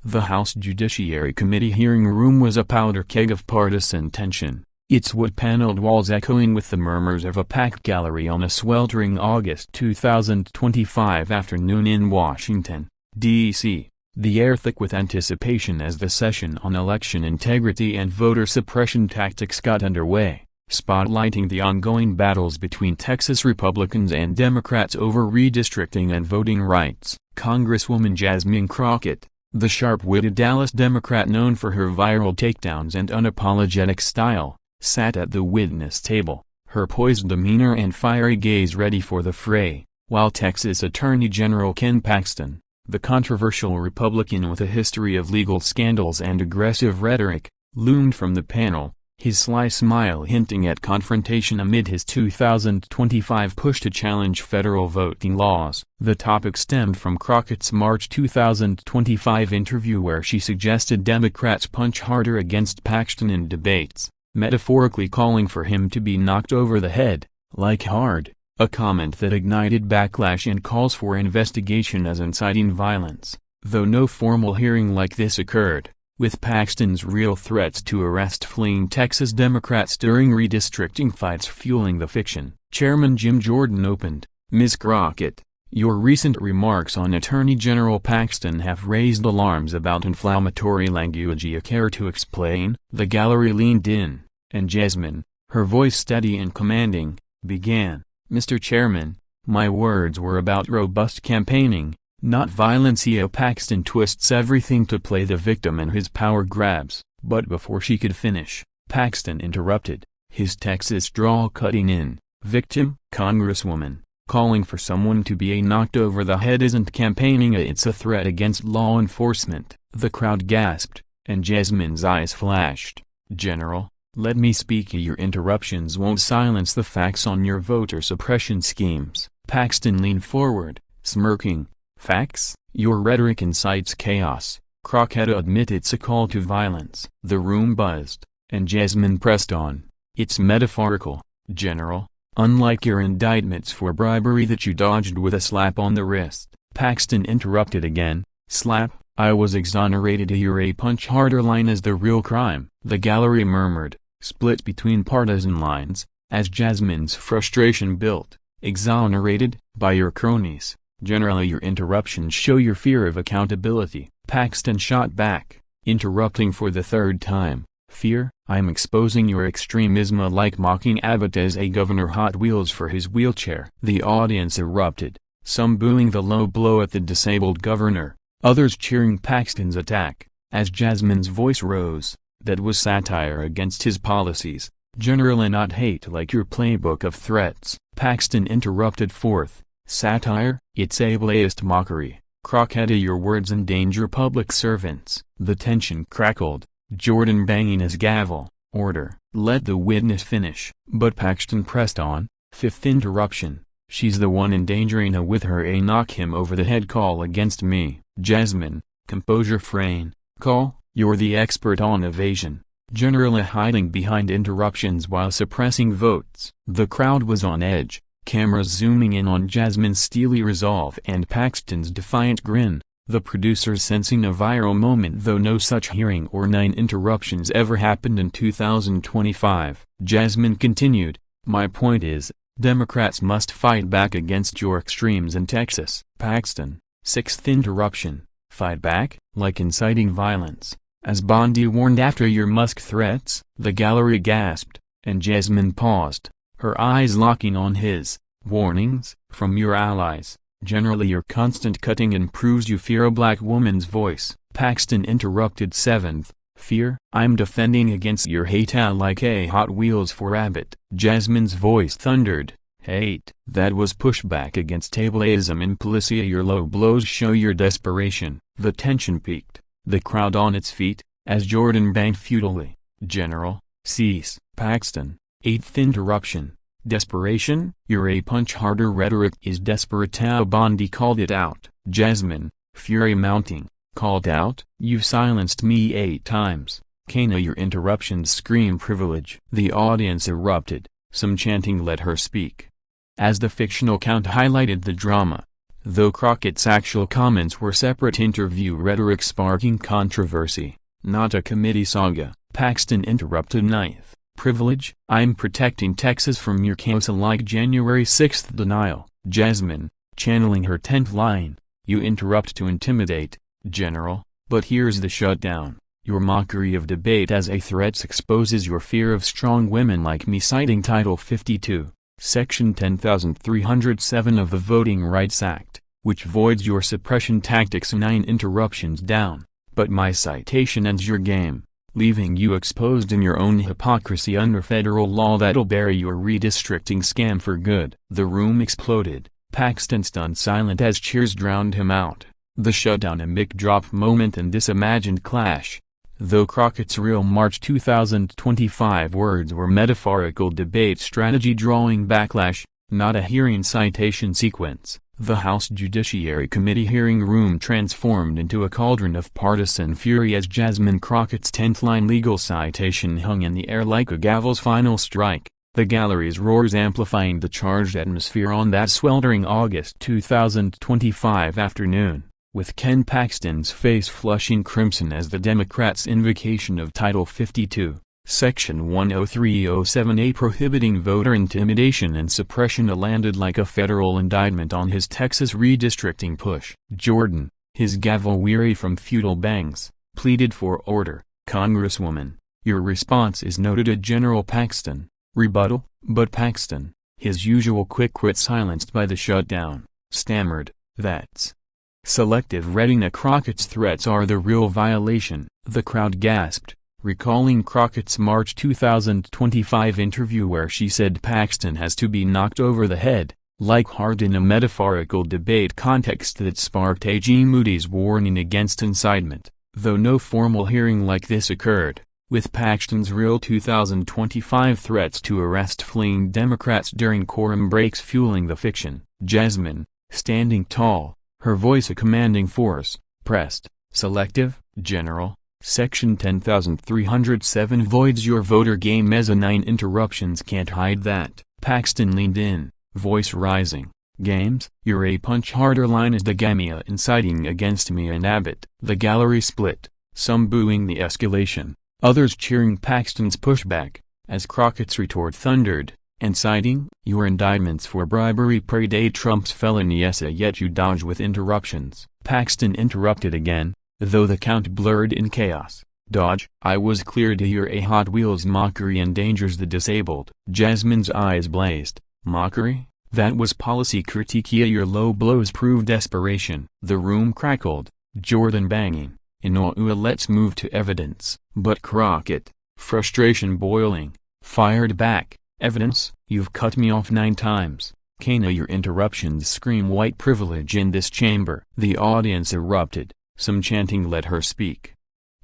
The House Judiciary Committee hearing room was a powder keg of partisan tension, its wood-paneled walls echoing with the murmurs of a packed gallery on a sweltering August 2025 afternoon in Washington, D.C., the air thick with anticipation as the session on election integrity and voter suppression tactics got underway, spotlighting the ongoing battles between Texas Republicans and Democrats over redistricting and voting rights. Congresswoman Jasmine Crockett, the sharp-witted Dallas Democrat known for her viral takedowns and unapologetic style, sat at the witness table, her poised demeanor and fiery gaze ready for the fray, while Texas Attorney General Ken Paxton, the controversial Republican with a history of legal scandals and aggressive rhetoric, loomed from the panel, his sly smile hinting at confrontation amid his 2025 push to challenge federal voting laws. The topic stemmed from Crockett's March 2025 interview where she suggested Democrats punch harder against Paxton in debates, metaphorically calling for him to be knocked over the head, like hard, a comment that ignited backlash and calls for investigation as inciting violence, though no formal hearing like this occurred, with Paxton's real threats to arrest fleeing Texas Democrats during redistricting fights fueling the fiction. Chairman Jim Jordan opened, "Ms. Crockett, your recent remarks on Attorney General Paxton have raised alarms about inflammatory language. You care to explain?" The gallery leaned in, and Jasmine, her voice steady and commanding, began, "Mr. Chairman, my words were about robust campaigning, not violence." Paxton twists everything to play the victim in his power grabs, but before she could finish, Paxton interrupted, his Texas drawl cutting in, "Victim, Congresswoman, calling for someone to be knocked over the head isn't campaigning, it's a threat against law enforcement." The crowd gasped, and Jasmine's eyes flashed. "General, let me speak. Your interruptions won't silence the facts on your voter suppression schemes." Paxton leaned forward, smirking. "Facts? Your rhetoric incites chaos." Crockett admitted it's a call to violence. The room buzzed, and Jasmine pressed on. "It's metaphorical, General, unlike your indictments for bribery that you dodged with a slap on the wrist." Paxton interrupted again, "Slap? I was exonerated. A punch harder line is the real crime." The gallery murmured, split between partisan lines, as Jasmine's frustration built. "Exonerated? By your cronies. Generally your interruptions show your fear of accountability." Paxton shot back, interrupting for the third time, "Fear? I'm exposing your extremism, like mocking Abbott as a governor Hot Wheels for his wheelchair." The audience erupted, some booing the low blow at the disabled governor, others cheering Paxton's attack. As Jasmine's voice rose, "That was satire against his policies, General, and not hate like your playbook of threats." Paxton interrupted forth, "Satire? It's ableist mockery. Crockett, your words endanger public servants." The tension crackled, Jordan banging his gavel, "Order, let the witness finish." But Paxton pressed on, "Fifth interruption, she's the one endangering her with her knock him over the head call against me." Jasmine, composure fraying, "Call? You're the expert on evasion. General, hiding behind interruptions while suppressing votes." The crowd was on edge, cameras zooming in on Jasmine's steely resolve and Paxton's defiant grin, the producers sensing a viral moment, though no such hearing or 9 interruptions ever happened in 2025. Jasmine continued, "My point is, Democrats must fight back against your extremes in Texas." Paxton, sixth interruption, "Fight back? Like inciting violence, as Bondi warned after your Musk threats?" The gallery gasped, and Jasmine paused, her eyes locking on his. "Warnings? From your allies? Generally your constant cutting and proves you fear." A black woman's voice. Paxton interrupted, seventh, "Fear? I'm defending against your hate like a Hot Wheels for Abbott." Jasmine's voice thundered, "Hate? That was pushback against ableism in policy. Your low blows show your desperation." The tension peaked, the crowd on its feet, as Jordan banged futilely, "General, cease." Paxton, eighth interruption, "Desperation? Your punch harder rhetoric is desperate. How Bondi called it out." Jasmine, fury mounting, "Called out? You've silenced me 8 times. Kana, your interruptions scream privilege." The audience erupted, some chanting, "Let her speak." As the fictional count highlighted the drama, though Crockett's actual comments were separate interview rhetoric sparking controversy, not a committee saga. Paxton interrupted. Ninth, privilege. I'm protecting Texas from your chaos like January 6th denial. Jasmine, channeling her 10th line, you interrupt to intimidate, General, but here's the shutdown. Your mockery of debate as a threat exposes your fear of strong women like me, citing Title 52, Section 10307 of the Voting Rights Act, which voids your suppression tactics. 9 interruptions down, but my citation ends your game, leaving you exposed in your own hypocrisy under federal law that'll bury your redistricting scam for good. The room exploded, Paxton stunned silent as cheers drowned him out. The shutdown a mic drop moment in this imagined clash. Though Crockett's real March 2025 words were metaphorical debate strategy drawing backlash, not a hearing citation sequence, the House Judiciary Committee hearing room transformed into a cauldron of partisan fury as Jasmine Crockett's 10th-line legal citation hung in the air like a gavel's final strike, the gallery's roars amplifying the charged atmosphere on that sweltering August 2025 afternoon, with Ken Paxton's face flushing crimson as the Democrats' invocation of Title 52, Section 10307A prohibiting voter intimidation and suppression landed like a federal indictment on his Texas redistricting push. Jordan, his gavel weary from futile bangs, pleaded for order. Congresswoman, your response is noted at General Paxton. Rebuttal, but Paxton, his usual quick wit silenced by the shutdown, stammered, that's selective reading. Crockett's threats are the real violation, the crowd gasped, recalling Crockett's March 2025 interview where she said Paxton has to be knocked over the head, like hard in a metaphorical debate context that sparked A.G. Moody's warning against incitement, though no formal hearing like this occurred, with Paxton's real 2025 threats to arrest fleeing Democrats during quorum breaks fueling the fiction. Jasmine, standing tall, her voice a commanding force, pressed, selective, General, Section 10307 voids your voter game. As a 9 interruptions can't hide that. Paxton leaned in, voice rising, games, you're a punch harder line as the Gamia inciting against me and Abbott. The gallery split, some booing the escalation, others cheering Paxton's pushback, as Crockett's retort thundered, and citing, your indictments for bribery predate Trump's felony essay yet you dodge with interruptions. Paxton interrupted again, though the count blurred in chaos. Dodge, I was clear to hear a Hot Wheels mockery endangers the disabled. Jasmine's eyes blazed, mockery? That was policy critique. Your low blows prove desperation. The room crackled, Jordan banging, let's move to evidence. But Crockett, frustration boiling, fired back, evidence? You've cut me off 9 times. Kana your interruptions scream white privilege in this chamber. The audience erupted, some chanting let her speak,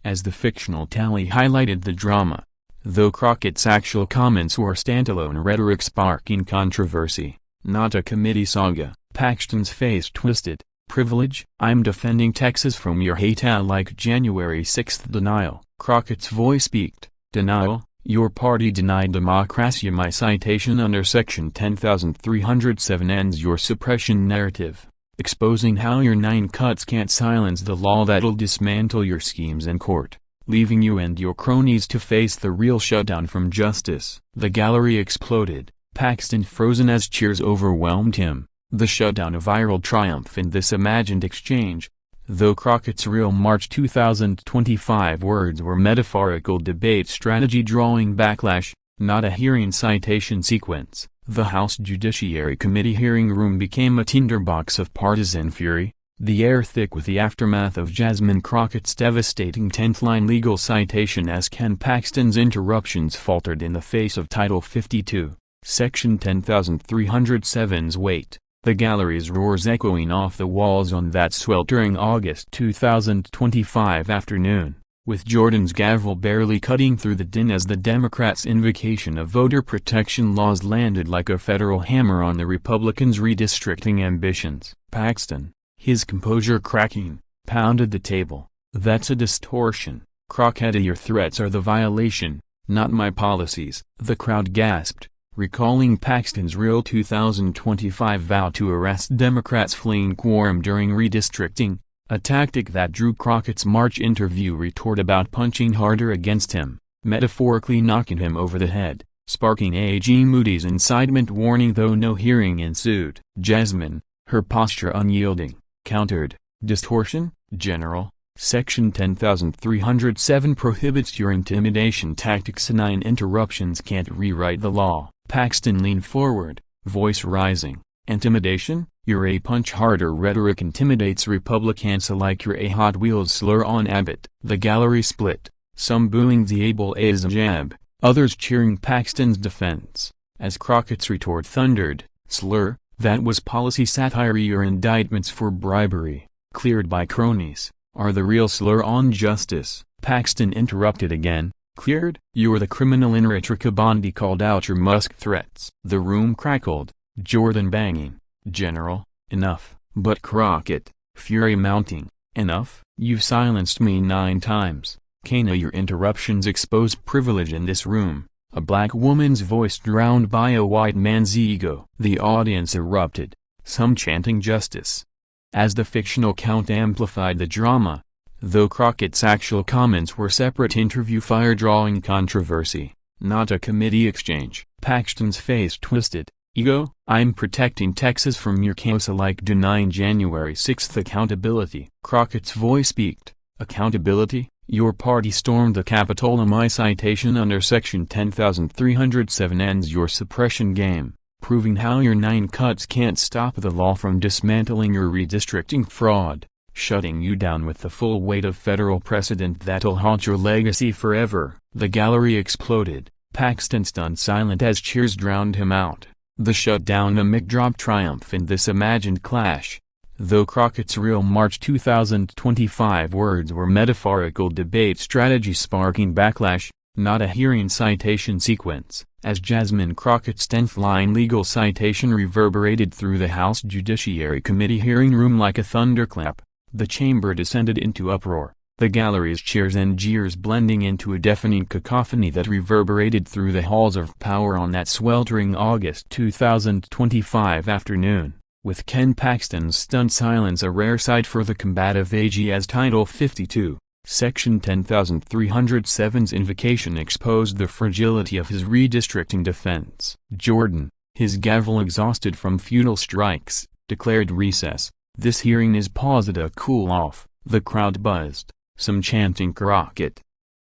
as the fictional tally highlighted the drama, though Crockett's actual comments were standalone rhetoric sparking controversy, not a committee saga. Paxton's face twisted, privilege? I'm defending Texas from your hate like January 6th denial. Crockett's voice peaked, denial? Your party denied democracy. My citation under Section 10307 ends your suppression narrative, exposing how your 9 cuts can't silence the law that'll dismantle your schemes in court, leaving you and your cronies to face the real shutdown from justice. The gallery exploded, Paxton frozen as cheers overwhelmed him, the shutdown a viral triumph in this imagined exchange, though Crockett's real March 2025 words were metaphorical debate strategy drawing backlash, not a hearing citation sequence. The House Judiciary Committee hearing room became a tinderbox of partisan fury, the air thick with the aftermath of Jasmine Crockett's devastating 10th-line legal citation as Ken Paxton's interruptions faltered in the face of Title 52, Section 10307's weight, the gallery's roars echoing off the walls on that sweltering August 2025 afternoon, with Jordan's gavel barely cutting through the din as the Democrats' invocation of voter protection laws landed like a federal hammer on the Republicans' redistricting ambitions. Paxton, his composure cracking, pounded the table. That's a distortion. Crockett, your threats are the violation, not my policies. The crowd gasped, recalling Paxton's real 2025 vow to arrest Democrats fleeing quorum during redistricting, a tactic that drew Crockett's March interview retort about punching harder against him, metaphorically knocking him over the head, sparking AG Moody's incitement warning though no hearing ensued. Jasmine, her posture unyielding, countered, "Distortion, General, Section 10307 prohibits your intimidation tactics. 9 interruptions can't rewrite the law." Paxton leaned forward, voice rising. "Intimidation? Your a punch harder rhetoric intimidates Republicans like your a Hot Wheels slur on Abbott." The gallery split, some booing the able as a jab, others cheering Paxton's defense, as Crockett's retort thundered, "Slur? That was policy satire. Your indictments for bribery, cleared by cronies, are the real slur on justice." Paxton interrupted again, "Cleared? You're the criminal in rhetoric." Bondi called out your Musk threats. The room crackled, Jordan banging, "General, enough." But Crockett, fury mounting, "Enough? You've silenced me 9 times. Kana, your interruptions expose privilege in this room." A black woman's voice drowned by a white man's ego. The audience erupted, some chanting justice. As the fictional count amplified the drama, though Crockett's actual comments were separate interview fire drawing controversy, not a committee exchange. Paxton's face twisted. "Ego? I'm protecting Texas from your chaos like denying January 6th accountability." Crockett's voice peaked. "Accountability? Your party stormed the Capitol. My citation under Section 10307 ends your suppression game, proving how your 9 cuts can't stop the law from dismantling your redistricting fraud, shutting you down with the full weight of federal precedent that'll haunt your legacy forever." The gallery exploded, Paxton stunned silent as cheers drowned him out. The shutdown a mic drop triumph in this imagined clash. Though Crockett's real March 2025 words were metaphorical debate strategy sparking backlash, not a hearing citation sequence, as Jasmine Crockett's 10th-line legal citation reverberated through the House Judiciary Committee hearing room like a thunderclap, the chamber descended into uproar, the gallery's cheers and jeers blending into a deafening cacophony that reverberated through the halls of power on that sweltering August 2025 afternoon. With Ken Paxton's stunned silence a rare sight for the combative AG as Title 52, Section 10307's invocation exposed the fragility of his redistricting defense. Jordan, his gavel exhausted from futile strikes, declared recess. "This hearing is paused a cool off." The crowd buzzed, some chanting Crockett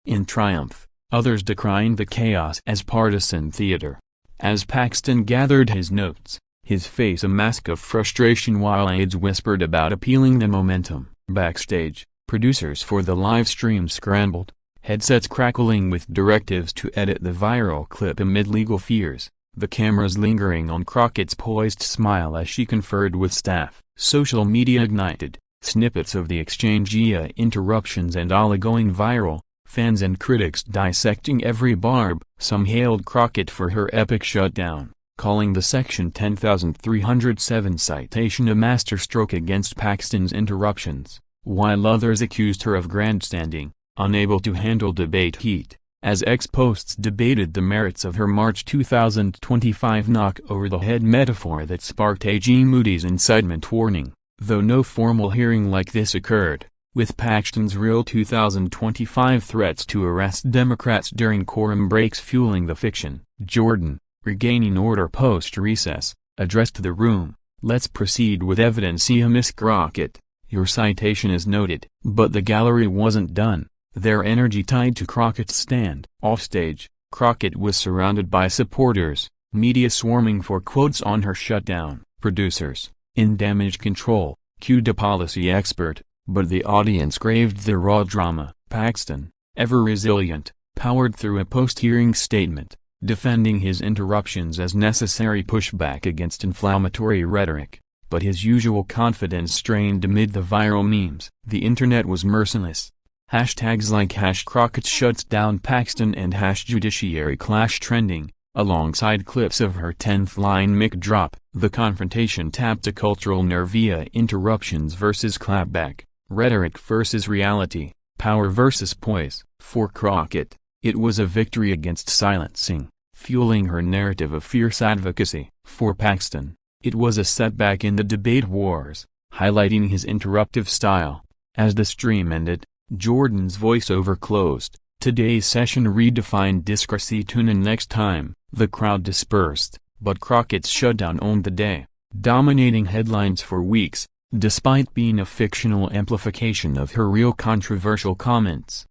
in triumph, others decrying the chaos as partisan theater. As Paxton gathered his notes, his face a mask of frustration while aides whispered about appealing the momentum. Backstage, producers for the live stream scrambled, headsets crackling with directives to edit the viral clip amid legal fears, the cameras lingering on Crockett's poised smile as she conferred with staff. Social media ignited, snippets of the exchange via interruptions and all going viral, fans and critics dissecting every barb. Some hailed Crockett for her epic shutdown, calling the Section 10307 citation a masterstroke against Paxton's interruptions, while others accused her of grandstanding, unable to handle debate heat, as ex-posts debated the merits of her March 2025 knock-over-the-head metaphor that sparked AG Moody's incitement warning. Though no formal hearing like this occurred, with Paxton's real 2025 threats to arrest Democrats during quorum breaks fueling the fiction, Jordan, regaining order post-recess, addressed the room. "Let's proceed with evidence." Miss Crockett, your citation is noted. But the gallery wasn't done, their energy tied to Crockett's stand. Offstage, Crockett was surrounded by supporters, media swarming for quotes on her shutdown. Producers, in damage control, cued a policy expert, but the audience craved the raw drama. Paxton, ever resilient, powered through a post-hearing statement, defending his interruptions as necessary pushback against inflammatory rhetoric, but his usual confidence strained amid the viral memes. The internet was merciless. Hashtags like #Crockett shuts down Paxton and #Judiciary clash trending, alongside clips of her 10th-line mic drop. The confrontation tapped a cultural nerve via interruptions versus clapback, rhetoric versus reality, power versus poise. For Crockett, it was a victory against silencing, fueling her narrative of fierce advocacy. For Paxton, it was a setback in the debate wars, highlighting his interruptive style. As the stream ended, Jordan's voiceover closed. Today's session redefined discrecy tune, and next time, the crowd dispersed, but Crockett's shutdown owned the day, dominating headlines for weeks, despite being a fictional amplification of her real controversial comments.